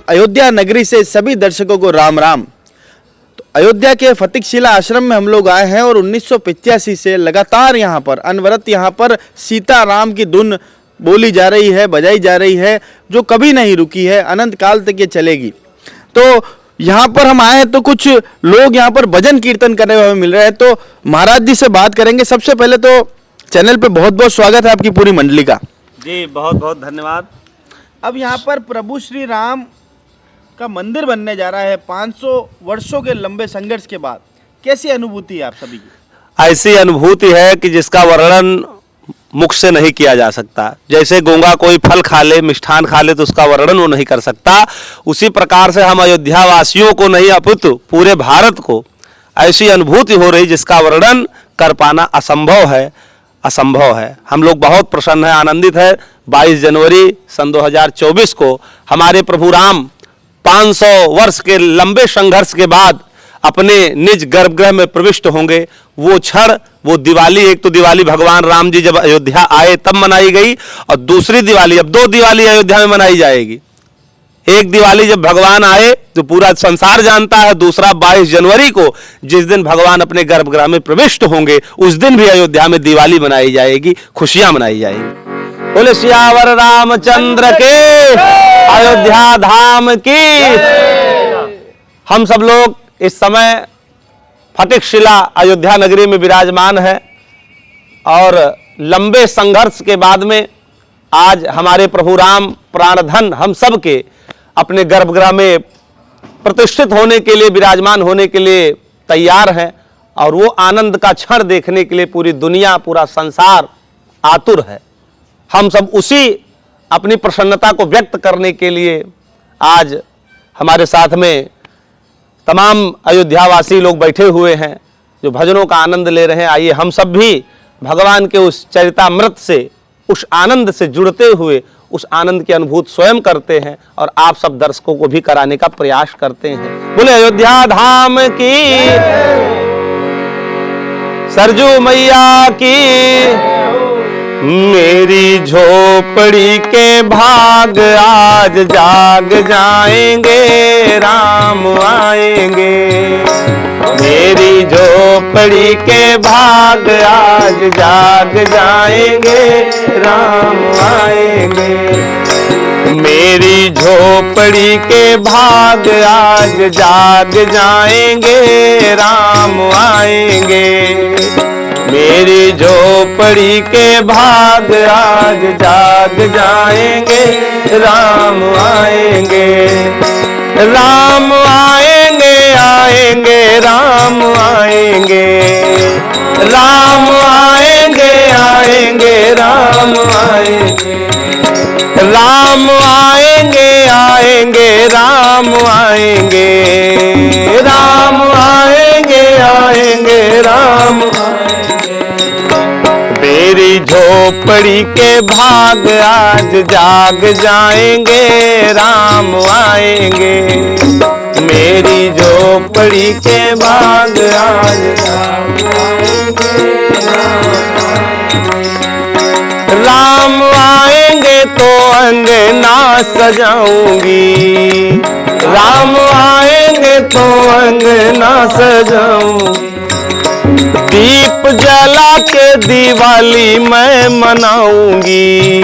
अयोध्या नगरी से सभी दर्शकों को राम राम। तो अयोध्या के फतिकशिला आश्रम में हम लोग आए हैं और 1985 से लगातार यहाँ पर अनवरत यहाँ पर सीता राम की धुन बोली जा रही है, बजाई जा रही है, जो कभी नहीं रुकी है, अनंत काल तक ये चलेगी। तो यहाँ पर हम आए हैं तो कुछ लोग यहाँ पर भजन कीर्तन करने हुए मिल रहे हैं, तो महाराज जी से बात करेंगे। सबसे पहले तो चैनल पे बहुत बहुत स्वागत है आपकी पूरी मंडली का। जी बहुत बहुत धन्यवाद। अब यहाँ पर प्रभु श्री राम का मंदिर बनने जा रहा है 500 वर्षों के लंबे संघर्ष के बाद, कैसी अनुभूति है आप सभी की? ऐसी अनुभूति है कि जिसका वर्णन मुख से नहीं किया जा सकता। जैसे गूंगा कोई फल खा ले, मिष्ठान खा ले, तो उसका वर्णन वो नहीं कर सकता, उसी प्रकार से हम अयोध्या वासियों को नहीं अपितु पूरे भारत को ऐसी अनुभूति हो रही जिसका वर्णन कर पाना असंभव है, असंभव है। हम लोग बहुत प्रसन्न हैं, आनंदित है। 22 जनवरी सन 2024 को हमारे प्रभु राम 500 वर्ष के लंबे संघर्ष के बाद अपने निज गर्भगृह में प्रविष्ट होंगे। वो क्षण, वो दिवाली, एक तो दिवाली भगवान राम जी जब अयोध्या आए तब मनाई गई, और दूसरी दिवाली, अब 2 दिवाली अयोध्या में मनाई जाएगी। एक दिवाली जब भगवान आए जो पूरा संसार जानता है, दूसरा 22 जनवरी को जिस दिन भगवान अपने गर्भगृह में प्रविष्ट होंगे, उस दिन भी अयोध्या में दिवाली मनाई जाएगी, खुशियां मनाई जाएंगी। बोले सियावर रामचंद्र के, अयोध्या धाम की। हम सब लोग इस समय फतिकशिला अयोध्या नगरी में विराजमान है, और लंबे संघर्ष के बाद में आज हमारे प्रभु राम प्राणधन हम सब के अपने गर्भगृह में प्रतिष्ठित होने के लिए, विराजमान होने के लिए तैयार हैं, और वो आनंद का क्षण देखने के लिए पूरी दुनिया, पूरा संसार आतुर है। हम सब उसी अपनी प्रसन्नता को व्यक्त करने के लिए आज हमारे साथ में तमाम अयोध्यावासी लोग बैठे हुए हैं जो भजनों का आनंद ले रहे हैं। आइए हम सब भी भगवान के उस चरितामृत से, उस आनंद से जुड़ते हुए उस आनंद की अनुभूति स्वयं करते हैं, और आप सब दर्शकों को भी कराने का प्रयास करते हैं। बोले अयोध्या धाम की, सरजू मैया की। मेरी झोपड़ी के भाग आज जाग जाएंगे, राम आएंगे। मेरी झोपड़ी के भाग आज जाग जाएंगे, राम आएंगे। मेरी झोपड़ी के भाग आज जाग जाएंगे, राम आएंगे। मेरी झोपड़ी के भाग आज जाग जाएंगे, राम आएंगे। राम आएंगे, आएंगे, राम आएंगे। राम आएंगे, आएंगे, राम आएंगे। राम आएंगे, आएंगे, राम आएंगे। राम आएंगे, आएंगे, राम आएंगे। मेरी झोपड़ी के भाग आज जाग जाएंगे, राम आएंगे। मेरी झोपड़ी के भाग आज जाग जाएंगे, राम आएंगे तो अंगना सजाऊंगी। राम आएंगे तो अंगना सजाऊंगी। दीप जला के दिवाली मैं मनाऊंगी।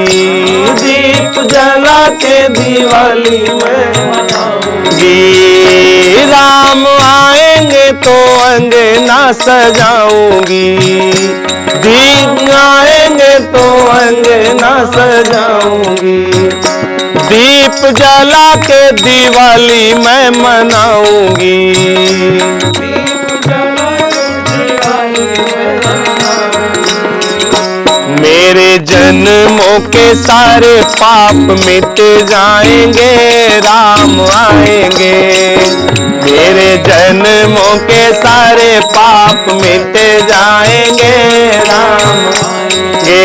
दीप जला के दिवाली मैं मनाऊंगी। राम आएंगे तो अंगना सजाऊंगी। दीप आएंगे तो अंगना सजाऊंगी। दीप जला के दिवाली मैं मनाऊंगी। मेरे जन्मों के सारे पाप मिट जाएंगे, राम आएंगे। मेरे जन्मों के सारे पाप मिट जाएंगे, राम आएंगे।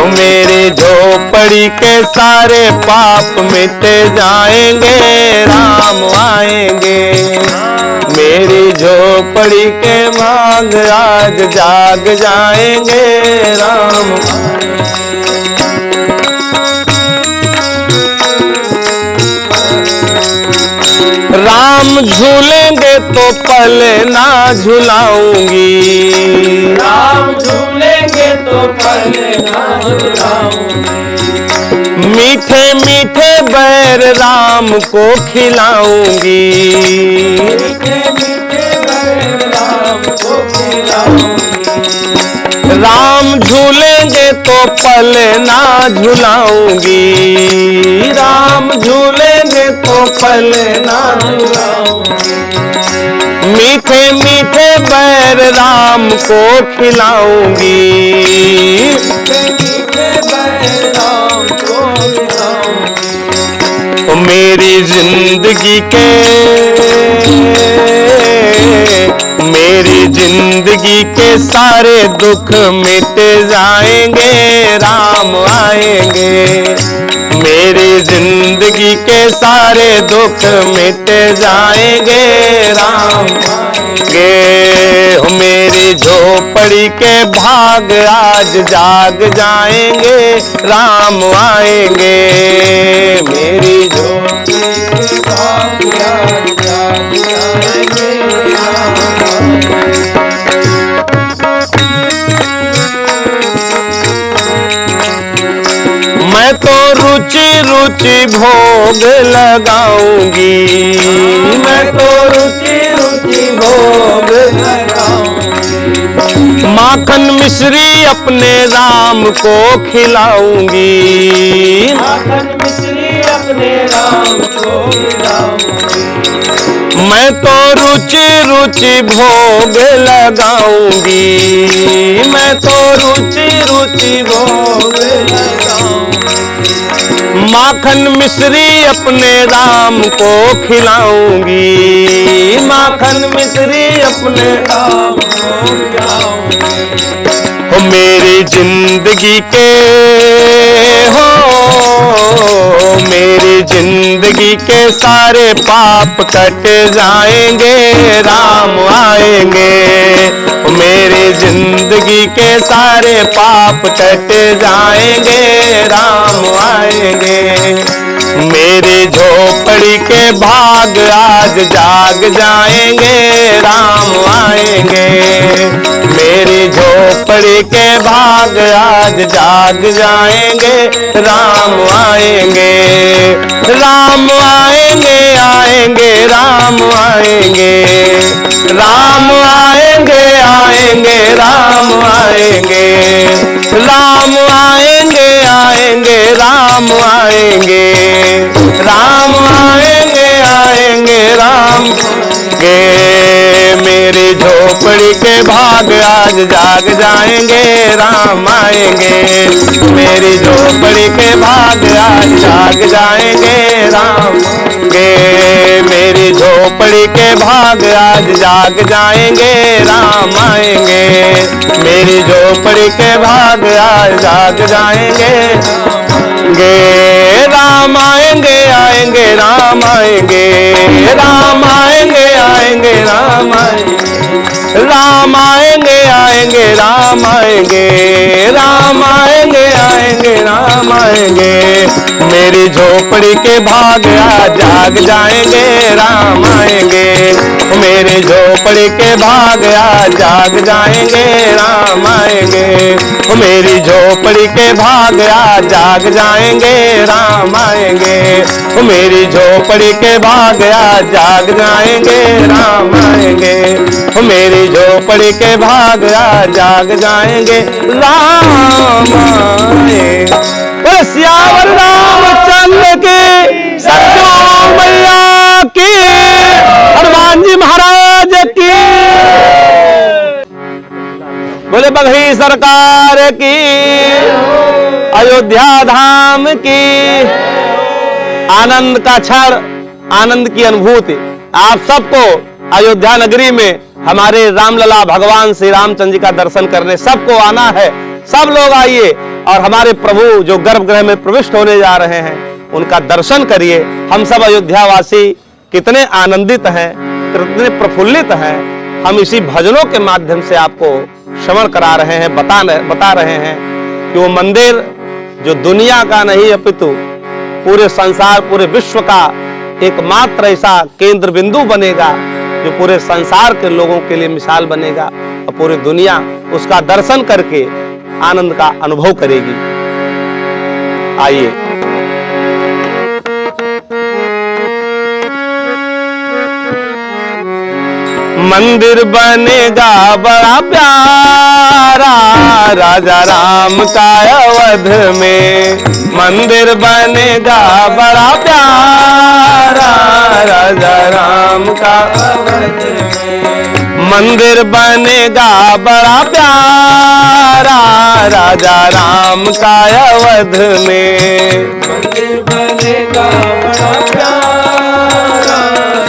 मेरी झोपड़ी के सारे पाप मिट जाएंगे, राम आएंगे। मेरी झोपड़ी के भाग आज जाग जाएंगे, राम आएंगे। तो पल ना झुलाऊंगी, राम झूलेंगे तो पल ना झुलाऊंगी। मीठे मीठे बैर राम को खिलाऊंगी, मीठे मीठे बैर राम को खिलाऊंगी। राम झूलेंगे तो पल ना झुलाऊंगी, राम झूलेंगे तो पल ना झुलाऊंगी। मीठे मीठे बैर राम को खिलाऊंगी, मीठे बैर राम को खिलाऊंगी। मेरी जिंदगी के, मेरी जिंदगी के सारे दुख मिट जाएंगे, राम आएंगे। मेरी जिंदगी के सारे दुख मिट जाएंगे, राम आएंगे। मेरी झोपड़ी के भाग आज जाग जाएंगे, राम आएंगे। मेरी झोपड़ी के भाग आज जाग जाएंगे, राम आएंगे। मैं तो रुचि रुचि भोग लगाऊंगी, मैं तो रुचि रुचि भोग लगाऊंगी। माखन मिश्री अपने राम को खिलाऊंगी, माखन मिश्री अपने राम को खिलाऊंगी। मैं तो रुचि रुचि भोग लगाऊंगी, मैं तो रुचि रुचि भोग लगाऊंगी। माखन मिश्री अपने राम को खिलाऊंगी, माखन मिश्री अपने राम को खिलाऊंगी। हो मेरी जिंदगी के, हो मेरी जिंदगी के सारे पाप कट जाएंगे, राम आएंगे। मेरी जिंदगी के सारे पाप कट जाएंगे, राम आएंगे। मेरी झोपड़ी के भाग आज जाग जाएंगे, राम आएंगे। मेरी झोपड़ी के भाग आज जाग जाएंगे, राम आएंगे। राम आएंगे आएंगे राम आएंगे, राम आएंगे आएंगे राम आएंगे। राम आएंगे आएंगे राम आएंगे, राम आएंगे आएंगे राम आएंगे। मेरी झोपड़ी के भाग आज जाग जाएंगे, राम आएंगे। मेरी झोपड़ी के भाग आज जाग जाएंगे, राम आएंगे। मेरी झोपड़ी के भाग आज जाग जाएंगे, राम आएंगे। मेरी झोपड़ी के भाग आज जाग जाएंगे, राम आएंगे आएंगे राम आएंगे, राम आएंगे आएंगे राम आएंगे। राम आएंगे आएंगे राम आएंगे, राम आएंगे आएंगे राम आएंगे। मेरी झोपड़ी के भाग आज जाग जाएंगे, राम आएंगे। मेरी झोपड़ी के भाग आज जाग जाएंगे, राम आएंगे। मेरी झोपड़ी के भाग आज जाग जाएंगे, राम आएंगे। मेरी झोपड़ी के भाग आज जाग जाएंगे, राम आएंगे। मेरी झोपड़ी के भाग आज जाग जाएंगे, राम आएंगे। श्यावर रामचंद्र की, सत्यो मैया की, हनुमान जी महाराज की, बोले बघई सरकार की, अयोध्या धाम की। आनंद का क्षण, आनंद की अनुभूति आप सबको अयोध्या नगरी में हमारे रामलला भगवान श्री रामचंद्र जी का दर्शन करने सबको आना है। सब लोग आइए और हमारे प्रभु जो गर्भगृह में प्रविष्ट होने जा रहे हैं उनका दर्शन करिए। हम सब अयोध्यावासी कितने आनंदित हैं, कितने प्रफुल्लित हैं। हम इसी भजनों के माध्यम से आपको श्रवण करा रहे हैं, बता रहे हैं कि वो मंदिर जो दुनिया का नहीं अपितु पूरे संसार, पूरे विश्व का एकमात्र ऐसा केंद्र बिंदु बनेगा जो पूरे संसार के लोगों के लिए मिसाल बनेगा और पूरी दुनिया उसका दर्शन करके आनंद का अनुभव करेगी। आइए मंदिर बनेगा बड़ा प्यारा राजा राम का अवध में, मंदिर बनेगा बड़ा प्यारा राजा राम का अवध में, मंदिर बनेगा बड़ा प्यारा राजा राम का अवध में, मंदिर बनेगा बड़ा प्यारा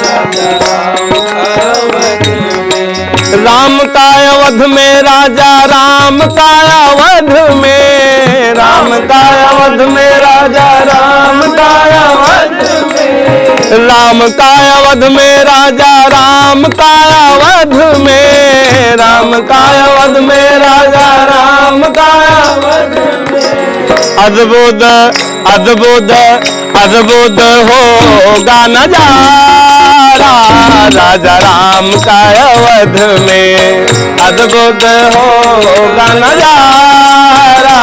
राजा राम का अवध में, राम का अवध में राजा राम का अवध में, राम का अवध में राजा राम का अवध में, राम का अवध में राजा राम का अवध में, राम का अवध में राजा राम का अवध में, अद्भुत अद्भुत अद्भुत होगा नजारा राजा राम का अवध में, अद्भुत होगा नजारा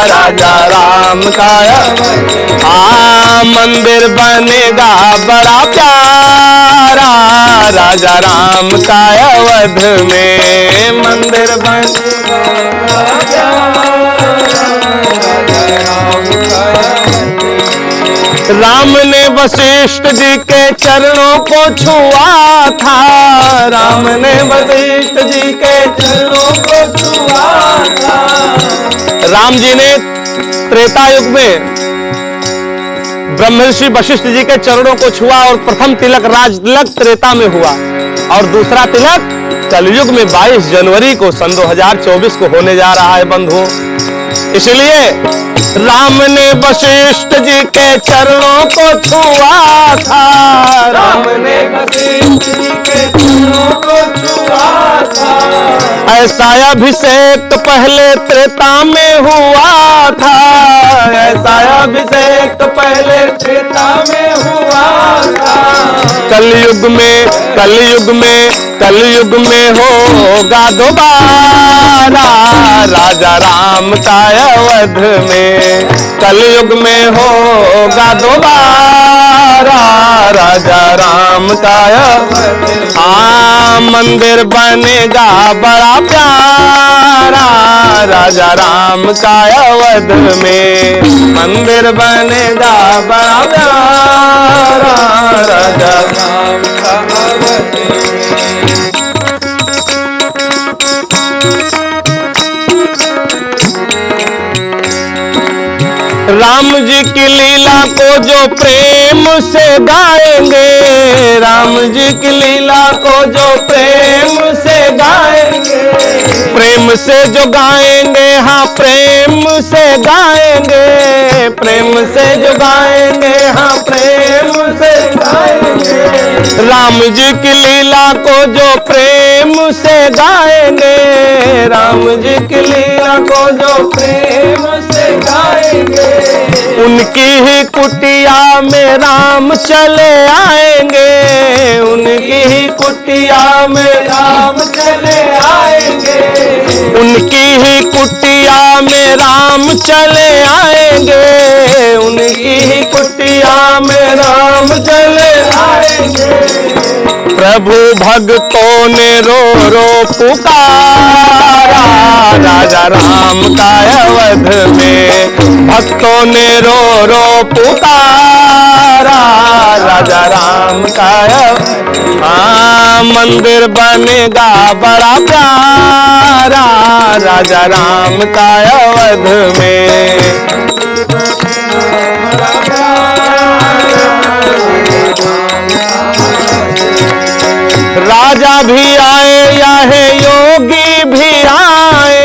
राजा राम का मंदिर बनेगा बड़ा प्यारा राजा राम का अवध में, मंदिर बनेगा बड़ा प्यारा राजा राम का अवध में, राम ने वशिष्ठ जी के चरणों को छुआ था, राम ने वशिष्ठ जी के चरणों को छुआ था, राम जी ने त्रेता युग में ब्रह्मर्षि वशिष्ठ जी के चरणों को छुआ और प्रथम तिलक राज तिलक त्रेता में हुआ और दूसरा तिलक कलयुग में 22 जनवरी को सन 2024 को होने जा रहा है बंधुओं। इसलिए राम ने वशिष्ठ जी के चरणों को छुआ था, राम ने वशिष्ठ जी के चरणों को छुआ था, ऐसा अभिषेक तो पहले त्रेता में हुआ था, ऐसा अभिषेक तो पहले त्रेता में हुआ था, कलयुग में कलयुग में कलयुग में होगा दोबारा राजा राम का अवध में, कलयुग में होगा दोबारा राजा राम का अवध, मंदिर बनेगा बड़ा प्यारा राजा राम का अवध में, मंदिर बनेगा बड़ा प्यारा राजा राम का अवध में। राम जी की लीला को जो प्रेम से गाएंगे, राम जी की लीला को जो प्रेम से गाएंगे, प्रेम से जो गाएंगे, हाँ प्रेम से गाएंगे, प्रेम से जो गाएंगे, हाँ प्रेम से गाएंगे, राम जी की लीला को जो प्रेम से गाएंगे, राम जी की लीला को जो प्रेम से गाएंगे, उनकी ही कुटिया में राम चले आएंगे, उनकी ही कुटिया में राम चले आएंगे, उनकी ही कुटिया में राम चले आएंगे, उनकी ही कुटिया में राम चले आएंगे, प्रभु भक्तों ने रो रो पुकारा राजा राम का अवध में, भक्तों ने रो रो पुकारा राजा राम का मंदिर बनेगा बड़ा प्यारा राजा राम का अवध में, राजा भी आए चाहे योगी भी आए,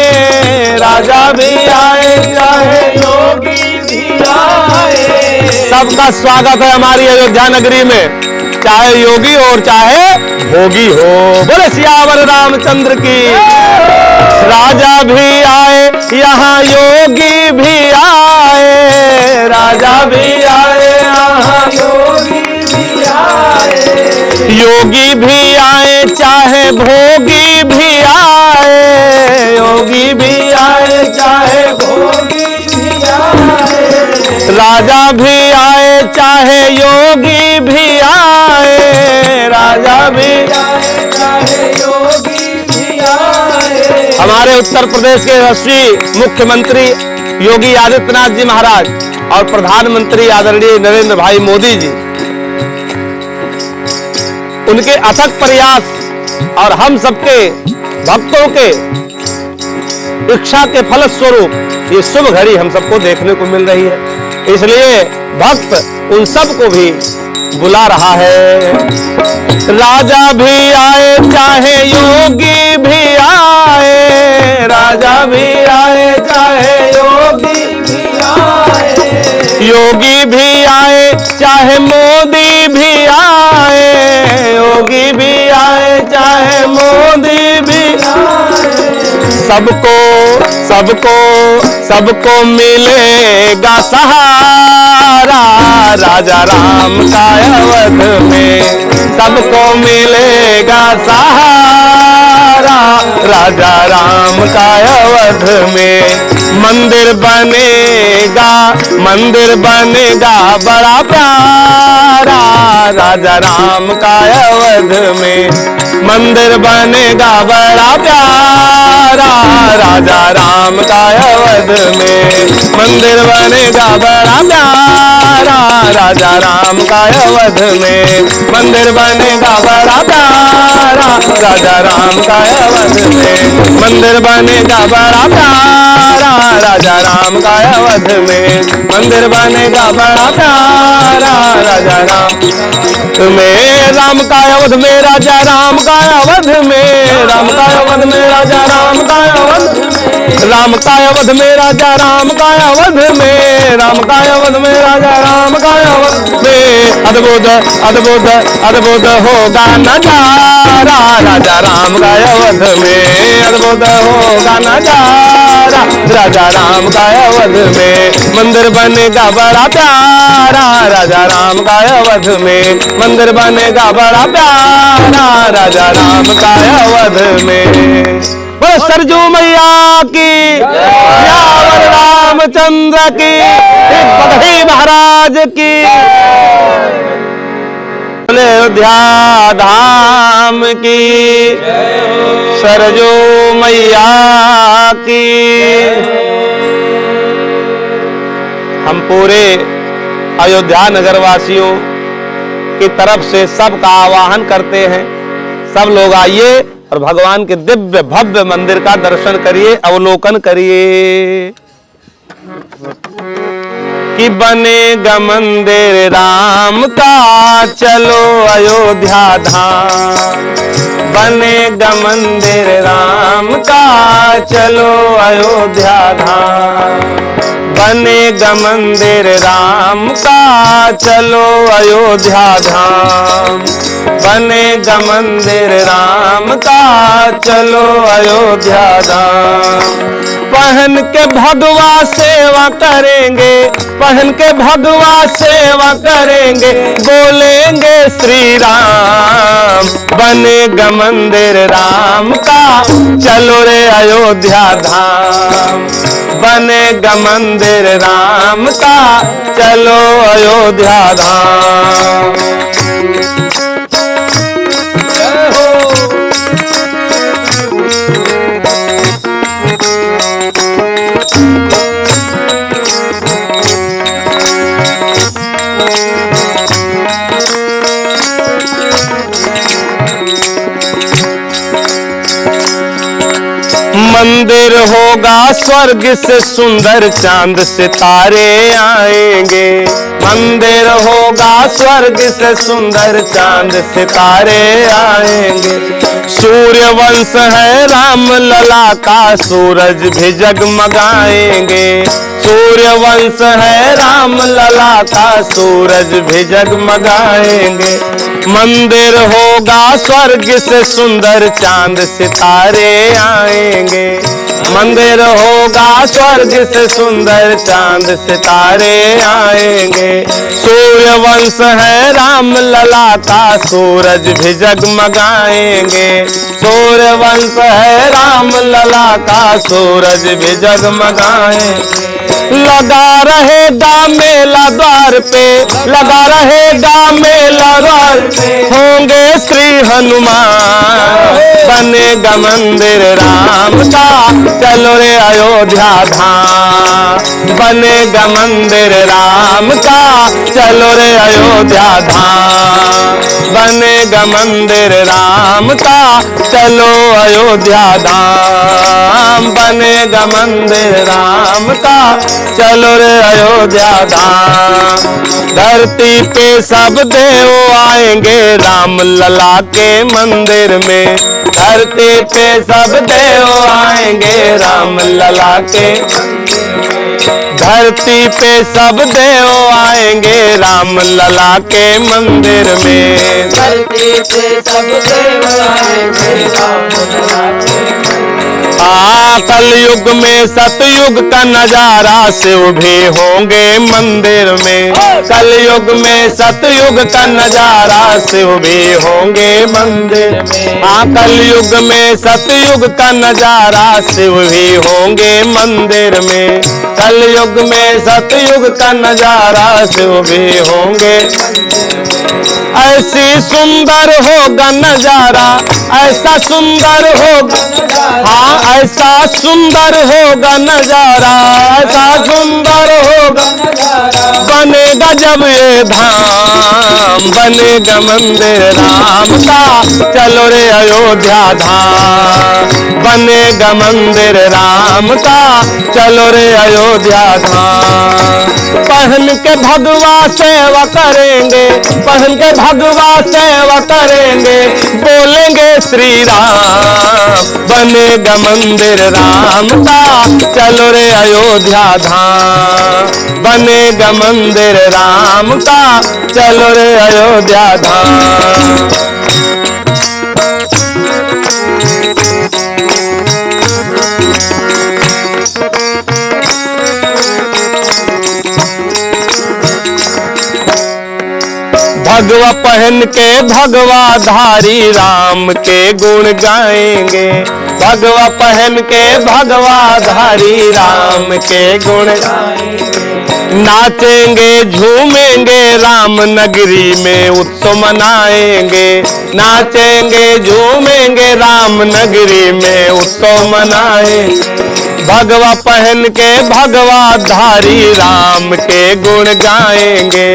राजा भी आए चाहे योगी भी आए, सबका स्वागत है हमारी अयोध्या नगरी में, चाहे योगी और चाहे भोगी हो। बोले सियावर रामचंद्र की। राजा भी आए यहाँ योगी भी आए, राजा भी आए यहाँ योगी भी आए, योगी भी आए चाहे भोगी भी आए, योगी भी आए चाहे भोगी भी आए, राजा भी आए चाहे योगी भी आए, राजा भी आए चाहे योगी भी आए। हमारे उत्तर प्रदेश के यशस्वी मुख्यमंत्री योगी आदित्यनाथ जी महाराज और प्रधानमंत्री आदरणीय नरेंद्र भाई मोदी जी, उनके अथक प्रयास और हम सबके भक्तों के इच्छा के फलस्वरूप ये शुभ घड़ी हम सबको देखने को मिल रही है। इसलिए भक्त उन सबको भी बुला रहा है। राजा भी आए चाहे योगी भी आए, राजा भी आए चाहे योगी भी आए, योगी भी आए चाहे मोदी भी आए, योगी भी आए चाहे मोदी भी आए, सबको सबको सबको मिलेगा सहारा, राजा राम का अवध में सबको मिलेगा सहारा, राजा राम का अवध में मंदिर बनेगा, मंदिर बनेगा बड़ा प्यारा, राजा राम का अवध में मंदिर बनेगा बड़ा प्यारा, राजा राम का अवध में मंदिर बनेगा बड़ा प्यारा, राजा राम का अवध में मंदिर बनेगा बड़ा प्यारा, राजा राम का अवध में मंदिर बनेगा बड़ा प्यारा, राजा राम का अवध में मंदिर बनेगा बड़ा प्यारा, राजा राम में राम का अवध में राजा राम का अवध में, राम का अवध में राजा राम का अवध में, राम का अवध में राजा राम का अवध में, राम का अवध में राजा राम का अवध में अद्भुत अद्भुत अद्भुत होगा नजारा, राजा राम का अवध में अद्भुत होगा नजारा, राजा राम का अवध में मंदिर बनेगा बड़ा प्यारा, राजा राम का अवध में मंदिर बनेगा बड़ा प्यारा, राजा राम का अवध में। बोलो सरजू मैया की, सियावर रामचंद्र की, बगही महाराज की, बोले अयोध्या धाम की, सरजू मैया की। हम पूरे अयोध्या नगर वासियों की तरफ से सबका आह्वान करते हैं, सब लोग आइए और भगवान के दिव्य भव्य मंदिर का दर्शन करिए, अवलोकन करिए। कि बनेगा मंदिर राम का चलो अयोध्या धाम, बनेगा मंदिर राम का चलो अयोध्या धाम, बनेगा मंदिर राम का चलो अयोध्या धाम, बनेगा मंदिर राम का चलो अयोध्या धाम। पहन के भगवा सेवा करेंगे, पहन के भगवा सेवा करेंगे, बोलेंगे श्री राम, बनेगा मंदिर राम का चलो रे अयोध्या धाम, बनेगा मंदिर राम का चलो अयोध्या धाम। मंदिर होगा स्वर्ग से सुंदर, चांद सितारे आएंगे, मंदिर होगा स्वर्ग से सुंदर, चांद सितारे आएंगे। सूर्य वंश है राम लला का, सूरज भी जगमगाएंगे, सूर्य वंश है राम लला का, सूरज भी जगमगाएंगे। मंदिर होगा स्वर्ग से सुंदर, चांद सितारे आएंगे। मंदिर होगा स्वर्ग से सुंदर, चांद सितारे आएंगे। सूर्य वंश है राम लला का, सूरज भी जगमगाएंगे। सूर्य वंश है राम लला का, सूरज भी जगमगाएंगे। लगा रहेगा मेला द्वार पे, लगा रहेगा मेला द्वार पे, होंगे श्री हनुमान। बनेगा मंदिर राम का, चलो रे अयोध्या धाम। बनेगा मंदिर राम का, चलो रे अयोध्या धाम। बनेगा मंदिर राम का, चलो अयोध्या धाम। बनेगा मंदिर राम का, चलो रे अयोध्या धाम। धरती पे सब देव आएंगे राम लला के मंदिर में। धरती पे सब देव आएंगे राम लला के। धरती पे सब देव आएंगे राम लला के मंदिर में। धरती पे सब देव आएंगे राम लला के। कलयुग में सतयुग का नजारा, शिव भी होंगे मंदिर में। कलयुग में सतयुग का नजारा, शिव भी होंगे मंदिर में। कलयुग में सतयुग का नजारा, शिव भी होंगे मंदिर में। कलयुग में सतयुग का नजारा, शिव भी होंगे। ऐसी सुंदर होगा नजारा, ऐसा सुंदर होगा, हाँ ऐसा सुंदर होगा नजारा, ऐसा सुंदर होगा। बनेगा जब ये धाम, बनेगा मंदिर राम का, चलो रे अयोध्या धाम। बनेगा मंदिर राम का, चलो रे अयोध्या धाम। पहन के भगवा सेवा करेंगे, पहन के भगवा सेवा करेंगे, बोलेंगे श्री राम। बनेगा मंदिर राम का, चलो रे अयोध्या धाम। बनेगा मंदिर राम का, चलो रे अयोध्या धाम। भगवा पहन के भगवा धारी राम के गुण गाएंगे। भगवा पहन के भगवा धारी राम के गुण गाएंगे। नाचेंगे झूमेंगे राम नगरी में, उत्सव मनाएंगे। नाचेंगे झूमेंगे राम नगरी में, उत्सव मनाएंगे। भगवा पहन के भगवा धारी राम के गुण गाएंगे।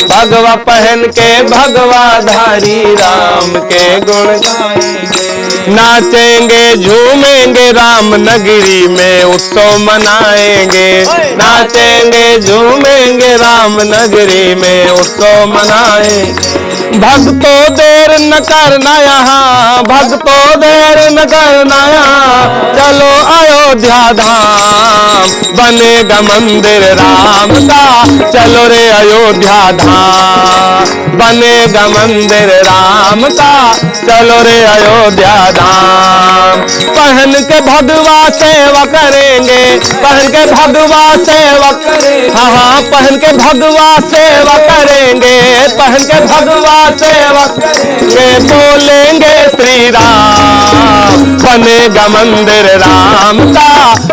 भगवा पहन के भगवा धारी राम के गुण गाएंगे। नाचेंगे झूमेंगे राम नगरी में, उत्सव मनाएंगे। नाचेंगे झूमेंगे राम नगरी में, उत्सव मनाएंगे। भक्तों देर न करना यहाँ, भक्तों देर न करना यहाँ, चलो अयोध्या धाम। बनेगा मंदिर राम का, चलो रे अयोध्या धाम। बनेगा मंदिर राम का, चलो रे अयोध्या धाम। पहन के भगवा सेवा करेंगे, पहन के भगवा सेवा करेंगे, हाँ पहन के भगवा सेवा करेंगे। पहन के भगवा सेवा करेंगे, बोलेंगे श्री राम। बनेगा मंदिर राम का,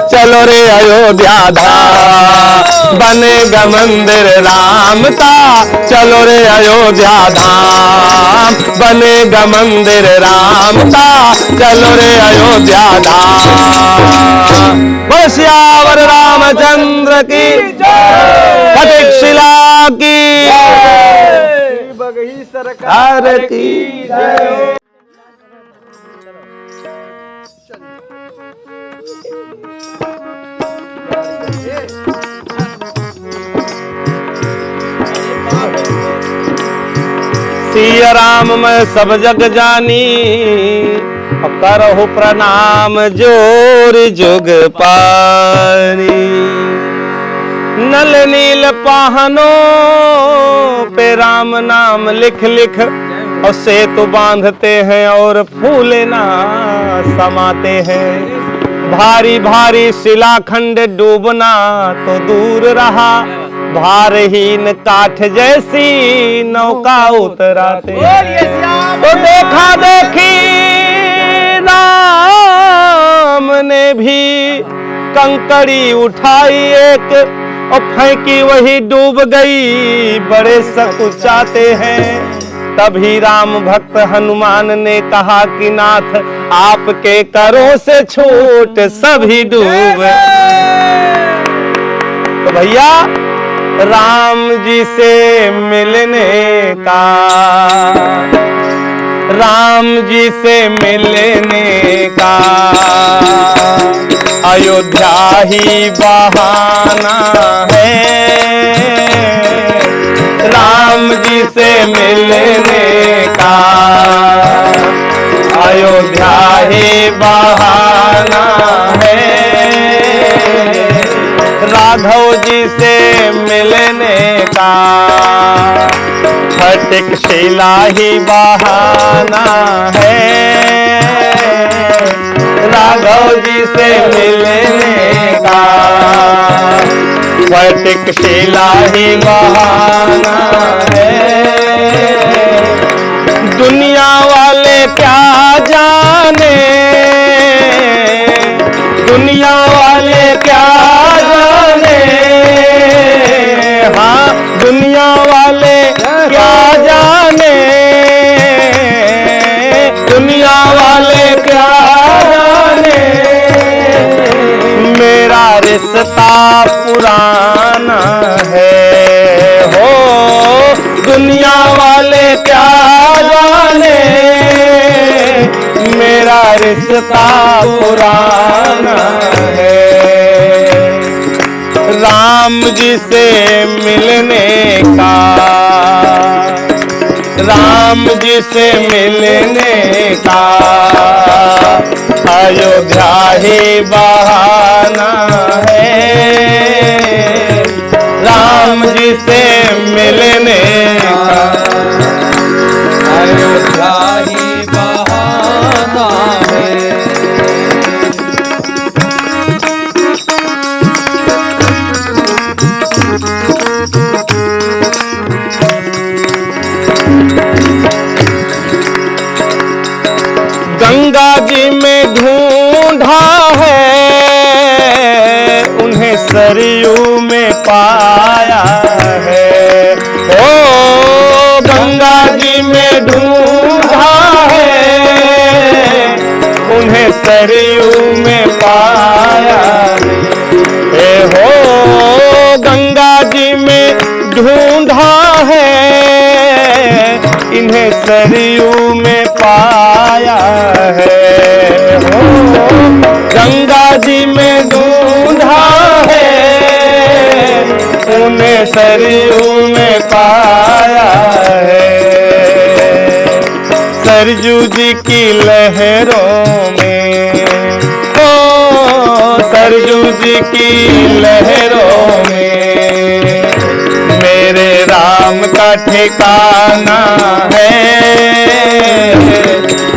चलो रे अयोध्या धाम। बनेगा मंदिर राम का, चलो रे अयोध्या धाम। बनेगा मंदिर राम का, चलो रे अयोध्या धाम। बोल सियावर रामचंद्र की जय, फटिकशिला की जय, बगही सरकार की जय। सिया राम मैं सब जग जानी, करहु प्रणाम जोर जुग पारी। नल नील पाहनों पे राम नाम लिख लिख, और सेतु बांधते हैं और फूले ना समाते हैं। भारी भारी शिलाखंड डूबना तो दूर रहा, भारहीन काठ जैसी नौका उतराते हैं। तो देखा देखी राम ने भी कंकड़ी उठाई एक और फेंकी, वही डूब गई, बड़े सकुचाते हैं। तभी राम भक्त हनुमान ने कहा कि नाथ आपके करों से छूट सभी डूब। तो भैया राम जी से मिलने का, राम जी से मिलने का अयोध्या ही बहाना है। राम जी से मिलने का अयोध्या ही बहाना है। राघव जी से मिलने का फटिक शिला ही बहाना है। राघव जी से मिलने का फटिक शिला ही बहाना है। दुनिया वाले क्या जाने, दुनिया वाले क्या जाने, हाँ दुनिया वाले क्या जाने, दुनिया वाले क्या जाने, मेरा रिश्ता पुराना है। हो दुनिया वाले क्या जाने, मेरा रिश्ता पुराना है। राम जी से मिलने का, राम जी से मिलने का अयोध्या ही बहाना है। राम जी से मिलने का अयोध्या ही बहाना है। गंगा जी में ढूंढा है, उन्हें सरयू में पाया है। ओ गंगा जी में ढूंढा है, उन्हें सरयू में पाया है। हो गंगा जी में ढूंढा है, इन्हें सरयू में पाया है। हो गंगा जी में ढूंढा है, उन्हें सरयू में पाया है। सरजू जी की लहरों में, ओ सरजू जी की लहरों में मेरे राम का ठिकाना है।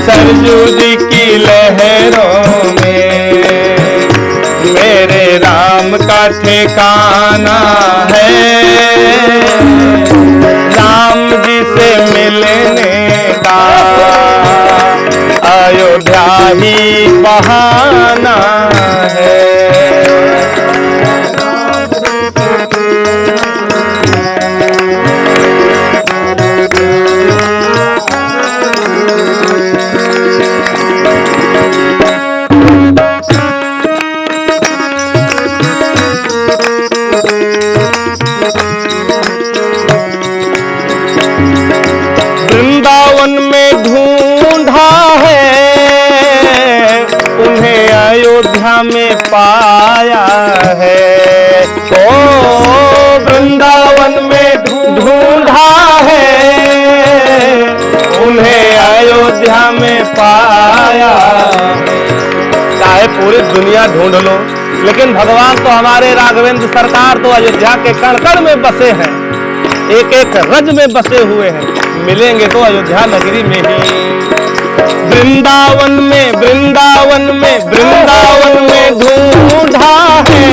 सरजू जी की लहरों में मेरे राम का ठिकाना है। राम जी से मिलने का अयोध्या ही बहाना है। वृंदावन में ढूंढा है, उन्हें अयोध्या में पाया है। ओ वृंदावन में ढूंढा है, उन्हें अयोध्या में पाया। चाहे पूरी दुनिया ढूंढ लो, लेकिन भगवान तो हमारे राघवेंद्र सरकार तो अयोध्या के कण कण में बसे हैं, एक एक रज में बसे हुए हैं। मिलेंगे तो अयोध्या नगरी में ही। वृंदावन में वृंदावन में वृंदावन में ढूंढा है,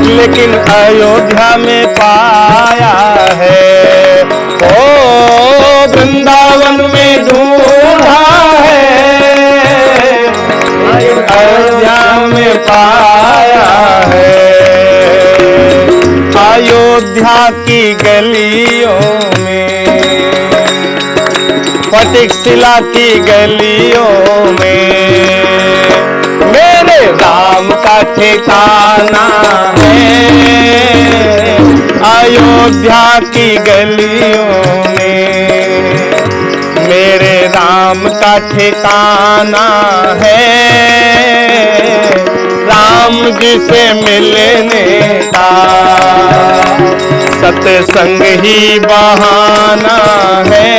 लेकिन अयोध्या में पाया है। ओ वृंदावन में ढूंढा है, अयोध्या में पाया है। अयोध्या की गलियों में, फटिक शिला की गलियों में मेरे राम का ठिकाना है। अयोध्या की गलियों में मेरे राम का ठिकाना है। राम जी से मिलने का सत्संग ही बहाना है।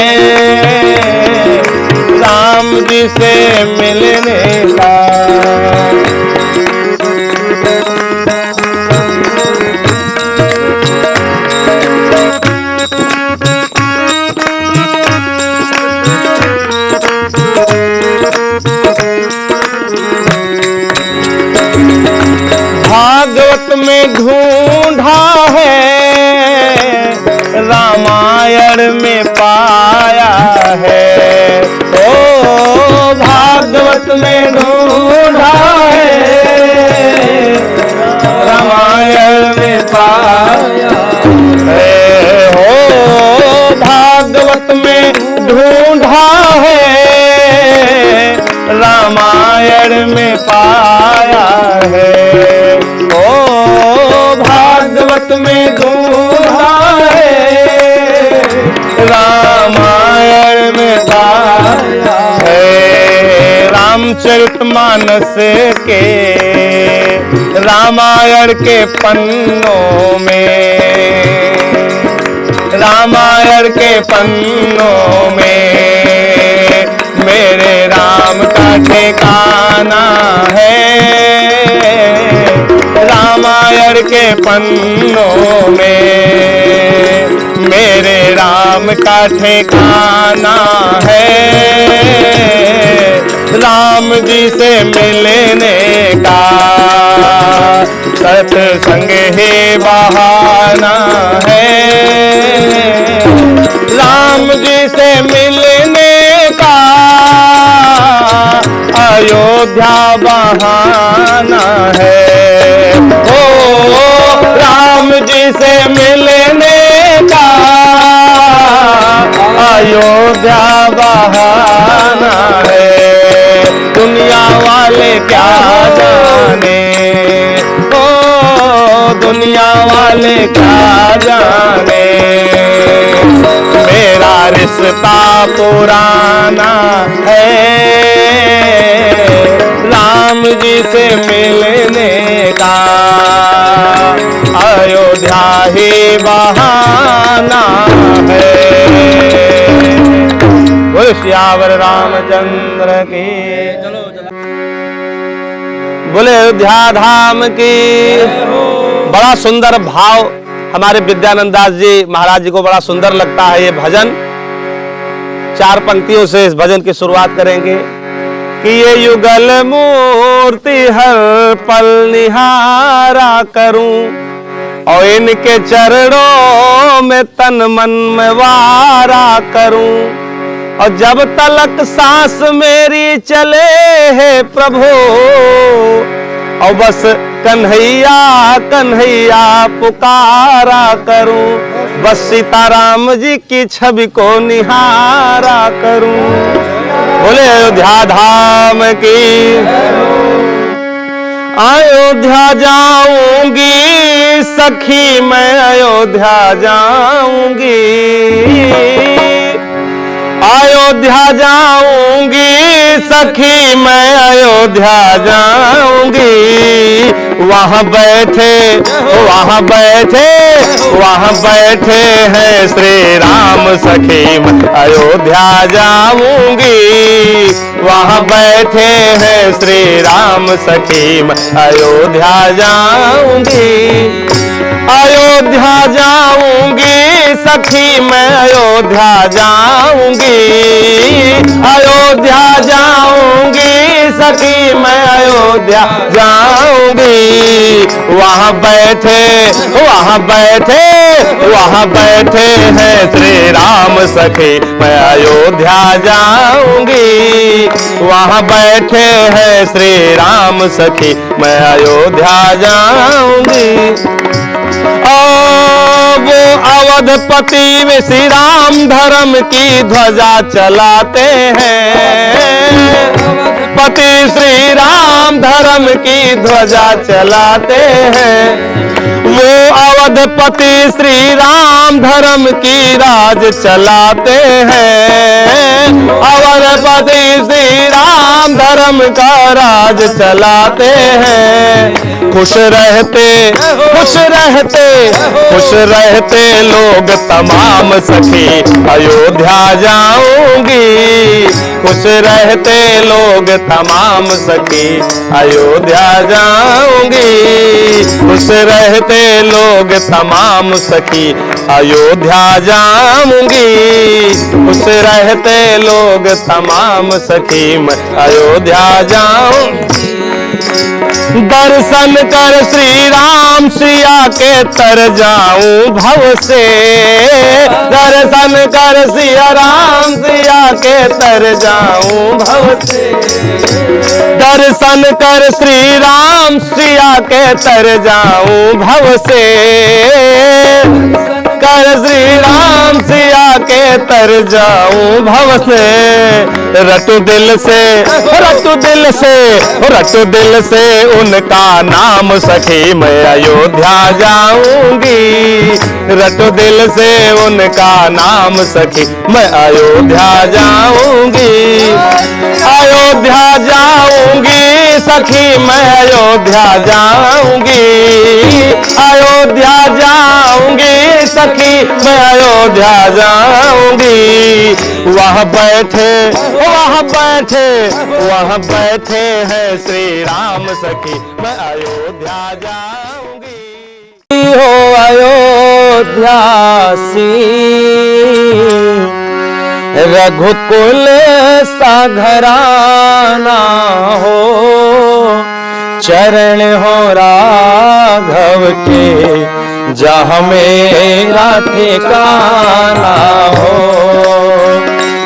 राम जी से मिलने का भागवत में ढूंढा है, रामायण में पाया है। ओ भागवत में ढूंढा है, रामायण में पाया है। ओ भागवत में ढूंढा है, रामायण में पाया है। ओ भागवत में ढूंढा है, रामायण में पाया है। रामचरितमानस के रामायण के पन्नों में, रामायण के पन्नों में मेरे राम का ठिकाना है। रामायण के पन्नों में मेरे राम का ठिकाना है। राम जी से मिलने का सत्संग ही बहाना है। राम जी से मिलने का अयोध्या बहाना है। ओ राम जी से मिलने का अयोध्या बहाना है। दुनिया वाले क्या जाने, ओ दुनिया वाले क्या जाने, मेरा रिश्ता पुराना है। राम जी से मिलने का अयोध्या ही बहाना है। बोल श्यावर रामचंद्र की, बोले अयोध्या धाम की। बड़ा सुंदर भाव हमारे विद्यानंद दास जी महाराज जी को बड़ा सुंदर लगता है ये भजन। 4 पंक्तियों से इस भजन की शुरुआत करेंगे कि ये युगल मूर्ति हर पल निहारा करूं, और इनके चरणों में तन मन में वारा करूं, और जब तलक सांस मेरी चले है प्रभु, और बस कन्हैया कन्हैया पुकारा करूं, बस सीताराम जी की छवि को निहारा करूं। बोले अयोध्या धाम की। अयोध्या जाऊंगी सखी मैं अयोध्या जाऊंगी, अयोध्या जाऊंगी सखी मैं अयोध्या जाऊंगी। वहाँ बैठे वहाँ बैठे वहाँ बैठे हैं श्री राम सखी मैं अयोध्या जाऊंगी। वहाँ बैठे हैं श्री राम सखी मैं अयोध्या जाऊंगी। अयोध्या जाऊंगी सखी मैं अयोध्या जाऊंगी, अयोध्या जाऊंगी सखी मैं अयोध्या जाऊंगी। वहाँ बैठे वहाँ बैठे वहाँ बैठे हैं श्री राम सखी मैं अयोध्या जाऊंगी। वहाँ बैठे हैं श्री राम सखी मैं अयोध्या जाऊंगी। वो अवधपति में श्री राम धर्म की ध्वजा चलाते हैं, पति श्री राम धर्म की ध्वजा चलाते हैं। वो अवधपति श्री राम धर्म की राज चलाते हैं, अवधपति श्री राम धर्म का राज चलाते हैं। खुश रहते खुश रहते खुश रहते लोग तमाम सखी अयोध्या जाऊंगी। खुश रहते लोग तमाम सखी अयोध्या जाऊंगी। खुश रहते लोग तमाम सखी अयोध्या जाऊंगी। खुश रहते लोग तमाम सखी मैं अयोध्या जाऊंगी। दर्शन कर श्री राम सिया के तर जाऊं भव से, दर्शन कर सिया राम सिया के तर जाऊं भव से। दर्शन कर श्री राम सिया के तर जाऊं भव से, कर श्री राम सिया के तर जाऊं भव से। रटू दिल से रटू दिल से रटू दिल से उनका नाम सखी मैं अयोध्या जाऊंगी। रटू दिल से उनका नाम सखी मैं अयोध्या जाऊंगी। अयोध्या जाऊंगी सखी मैं अयोध्या जाऊंगी। अयोध्या जाऊंगी सखी मैं अयोध्या जाऊंगी। वहाँ बैठे हैं श्री राम सखी मैं अयोध्या जाऊंगी। हो अयोध्यासी रघुकुल सा घराना हो, चरण हो राघव के जहाँ मेरा ठिकाना हो।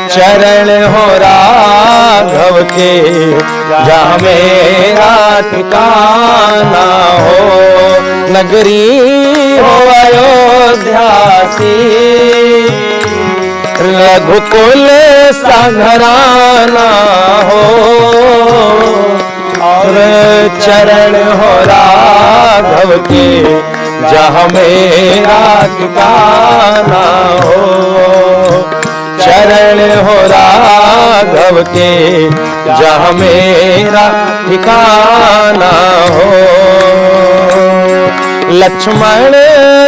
चरण हो राघव के जहाँ मेरा ठिकाना हो। नगरी हो अयोध्यासी रघुकुल सा घराना हो, और चरण हो राघव के जहाँ मेरा ठिकाना हो। चरण हो राघव के जहाँ मेरा ठिकाना हो। लक्ष्मण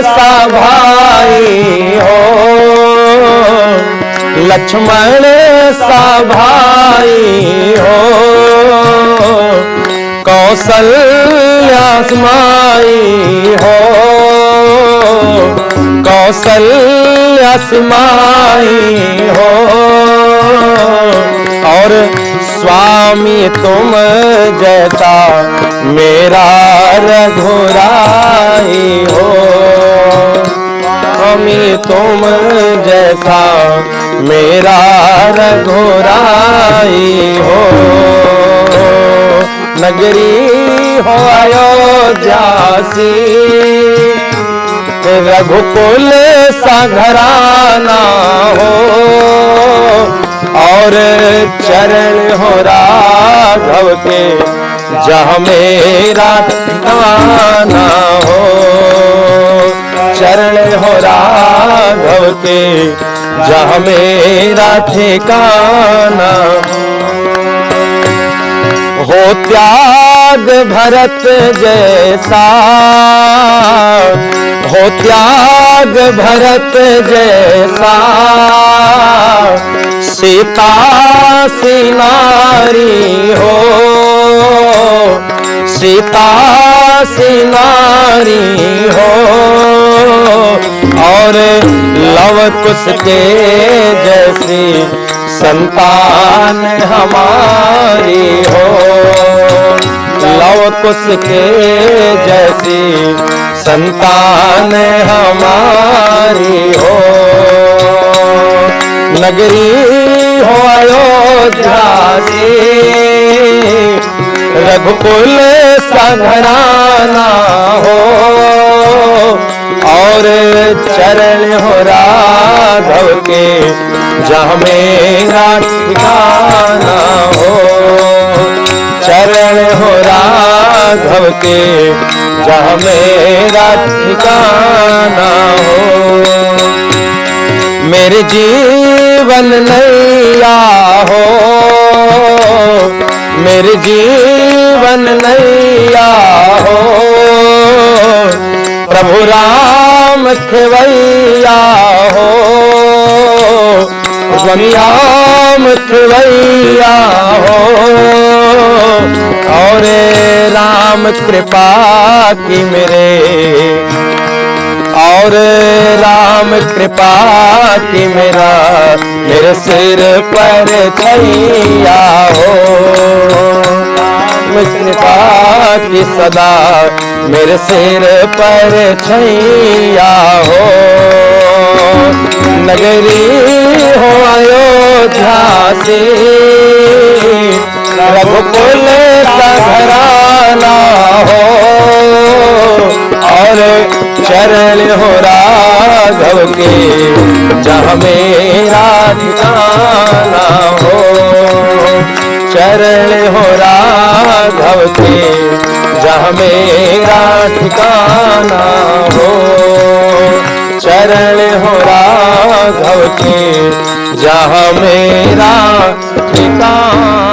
सा भाई हो, लक्ष्मण सा भाई हो, कौशल्या माई हो, कौशल्या माई हो। और स्वामी तुम जैसा मेरा रघुराई हो, स्वामी तुम जैसा मेरा रघुराई हो। नगरी हो अयोध्यासी रघुकुल सा घराना हो, और चरण हो राघव के जहाँ मेरा ठिकाना हो। चरण हो राघव के जहाँ मेरा ठिकाना हो। त्याग भरत जैसा हो, त्याग भरत जैसा सीता सी नारी हो, सीता सी नारी हो। और लव कुश के जैसी संतान हमारी हो, लव कुश के जैसी संतान हमारी हो। नगरी हो अयोध्या सी, रघुकुल संघराना हो, और चरण हो राघव के जहाँ मेरा ठिकाना हो, चरण हो राघव के जहाँ मेरा ठिकाना हो। मेरे जीवन नैया हो, मेरे जीवन नैया हो, प्रभु राम खेवैया हो, स्वामी राम खेवैया हो, और राम कृपा की मेरे, और राम कृपा की मेरा मेरे सिर पर छैया हो, राम कृपा की सदा मेरे सिर पर छैया हो। नगरी हो अयोध्या सी, रघुकुल संघराना हो, और चरण हो राघव के जहाँ मेरा ठिकाना हो, चरण हो राघव के जहाँ मेरा ठिकाना हो, चरण हो राघव के जहाँ मेरा ठिकाना।